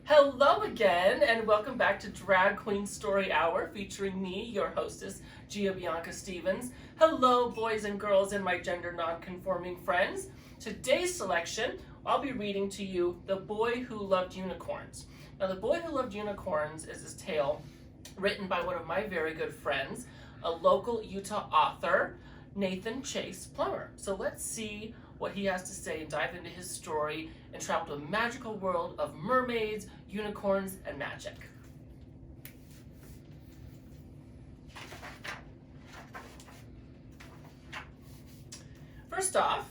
Hello again, and welcome back to Drag Queen Story Hour, featuring me, your hostess, Gia Bianca Stephens. Hello, boys and girls and my gender non-conforming friends. Today's selection, I'll be reading to you The Boy Who Loved Unicorns. Now, The Boy Who Loved Unicorns is this tale written by one of my very good friends, a local Utah author, Nathan Chase Plummer. So let's see what he has to say and dive into his story and travel to a magical world of mermaids, unicorns, and magic. First off,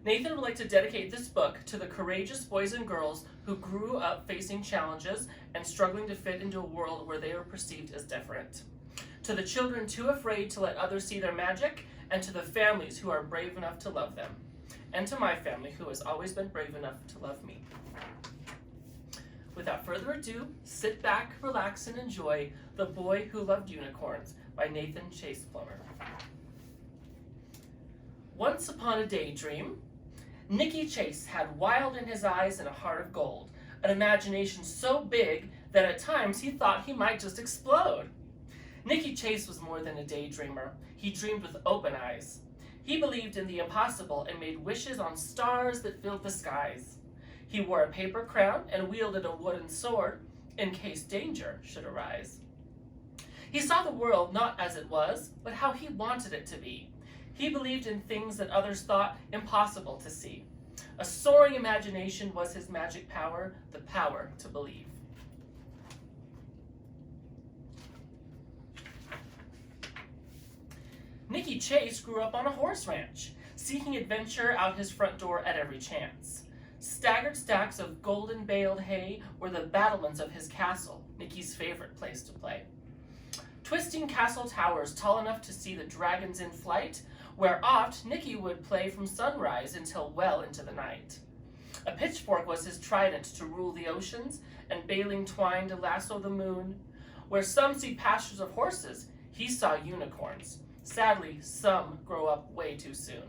Nathan would like to dedicate this book to the courageous boys and girls who grew up facing challenges and struggling to fit into a world where they were perceived as different. To the children too afraid to let others see their magic, and to the families who are brave enough to love them. And to my family, who has always been brave enough to love me. Without further ado, sit back, relax, and enjoy The Boy Who Loved Unicorns by Nathan Chase Plummer. Once upon a daydream, Nicky Chase had wild in his eyes and a heart of gold, an imagination so big that at times he thought he might just explode. Nicky Chase was more than a daydreamer. He dreamed with open eyes. He believed in the impossible and made wishes on stars that filled the skies. He wore a paper crown and wielded a wooden sword in case danger should arise. He saw the world not as it was, but how he wanted it to be. He believed in things that others thought impossible to see. A soaring imagination was his magic power, the power to believe. Nicky Chase grew up on a horse ranch, seeking adventure out his front door at every chance. Staggered stacks of golden baled hay were the battlements of his castle, Nicky's favorite place to play. Twisting castle towers tall enough to see the dragons in flight, where oft Nicky would play from sunrise until well into the night. A pitchfork was his trident to rule the oceans, and baling twine to lasso the moon. Where some see pastures of horses, he saw unicorns. Sadly, some grow up way too soon.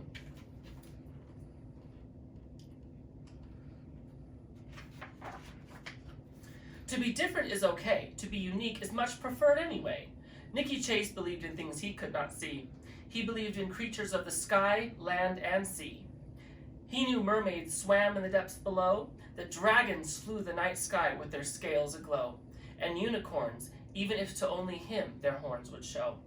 To be different is okay. To be unique is much preferred anyway. Nicky Chase believed in things he could not see. He believed in creatures of the sky, land, and sea. He knew mermaids swam in the depths below, that dragons flew the night sky with their scales aglow, and unicorns, even if to only him their horns would show.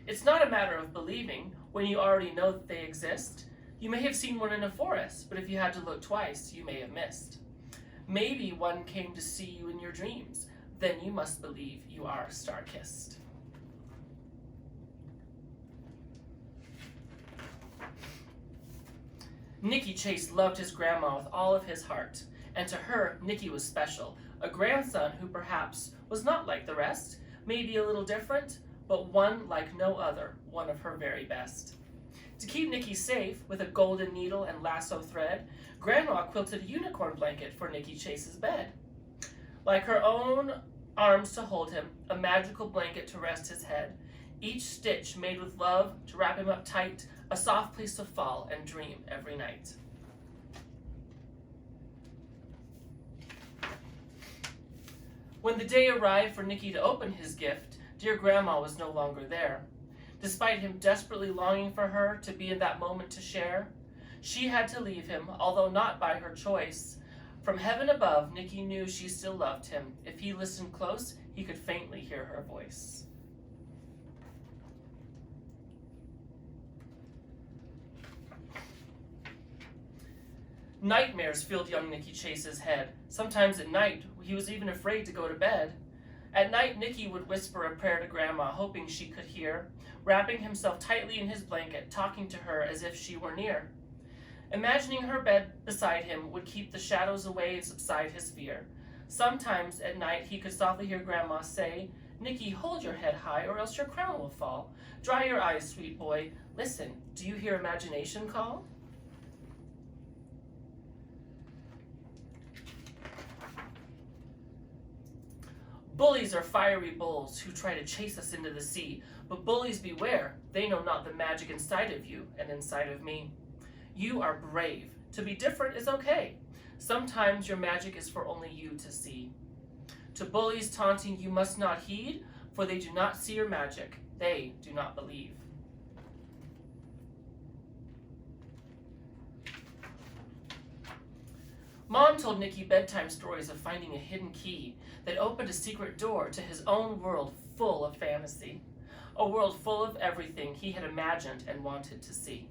It's not a matter of believing when you already know that they exist. You may have seen one in a forest, but if you had to look twice, you may have missed. Maybe one came to see you in your dreams. Then you must believe you are star-kissed. Nicky Chase loved his grandma with all of his heart, and to her, Nicky was special, a grandson who perhaps was not like the rest, maybe a little different, but one like no other, one of her very best. To keep Nicky safe, with a golden needle and lasso thread, Grandma quilted a unicorn blanket for Nicky Chase's bed. Like her own arms to hold him, a magical blanket to rest his head, each stitch made with love to wrap him up tight, a soft place to fall and dream every night. When the day arrived for Nicky to open his gift, dear Grandma was no longer there. Despite him desperately longing for her to be in that moment to share, she had to leave him, although not by her choice. From heaven above, Nicky knew she still loved him. If he listened close, he could faintly hear her voice. Nightmares filled young Nicky Chase's head. Sometimes at night, he was even afraid to go to bed. At night, Nicky would whisper a prayer to Grandma, hoping she could hear, wrapping himself tightly in his blanket, talking to her as if she were near. Imagining her bed beside him would keep the shadows away and subside his fear. Sometimes at night, he could softly hear Grandma say, "Nicky, hold your head high, or else your crown will fall. Dry your eyes, sweet boy. Listen, do you hear imagination call?" Bullies are fiery bulls who try to chase us into the sea. But bullies beware, they know not the magic inside of you and inside of me. You are brave. To be different is okay. Sometimes your magic is for only you to see. To bullies taunting you must not heed, for they do not see your magic. They do not believe. Mom told Nicky bedtime stories of finding a hidden key that opened a secret door to his own world full of fantasy. A world full of everything he had imagined and wanted to see.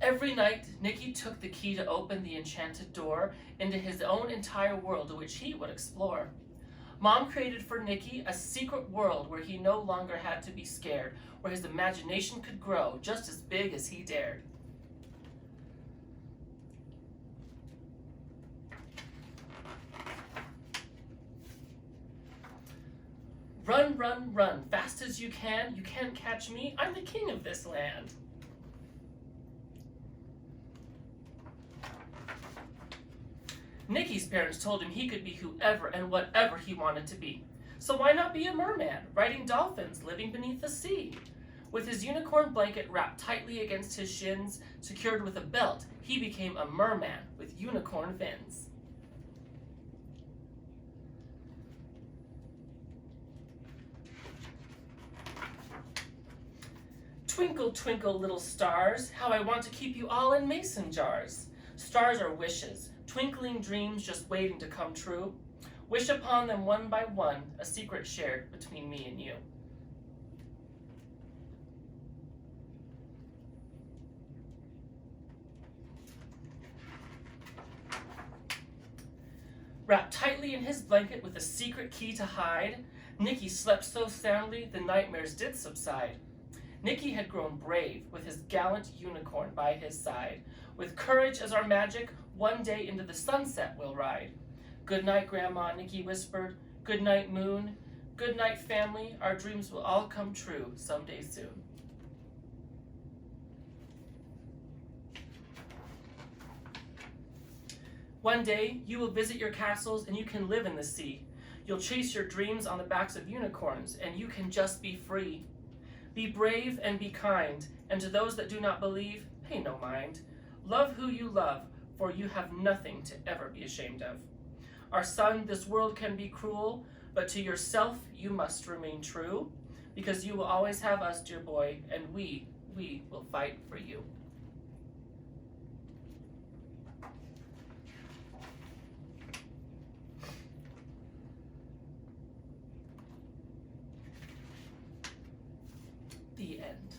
Every night, Nicky took the key to open the enchanted door into his own entire world, which he would explore. Mom created for Nicky a secret world where he no longer had to be scared, where his imagination could grow just as big as he dared. Run, run, run, fast as you can. You can't catch me. I'm the king of this land. Nicky's parents told him he could be whoever and whatever he wanted to be. So why not be a merman, riding dolphins, living beneath the sea? With his unicorn blanket wrapped tightly against his shins, secured with a belt, he became a merman with unicorn fins. Twinkle, twinkle, little stars, how I want to keep you all in mason jars. Stars are wishes, twinkling dreams just waiting to come true. Wish upon them one by one, a secret shared between me and you. Wrapped tightly in his blanket with a secret key to hide, Nicky slept so soundly the nightmares did subside. Nicky had grown brave with his gallant unicorn by his side. With courage as our magic, one day into the sunset we'll ride. Good night, Grandma, Nicky whispered. Good night, Moon. Good night, family. Our dreams will all come true someday soon. One day, you will visit your castles and you can live in the sea. You'll chase your dreams on the backs of unicorns and you can just be free. Be brave and be kind, and to those that do not believe, pay no mind. Love who you love, for you have nothing to ever be ashamed of. Our son, this world can be cruel, but to yourself you must remain true, because you will always have us, dear boy, and we will fight for you. The end.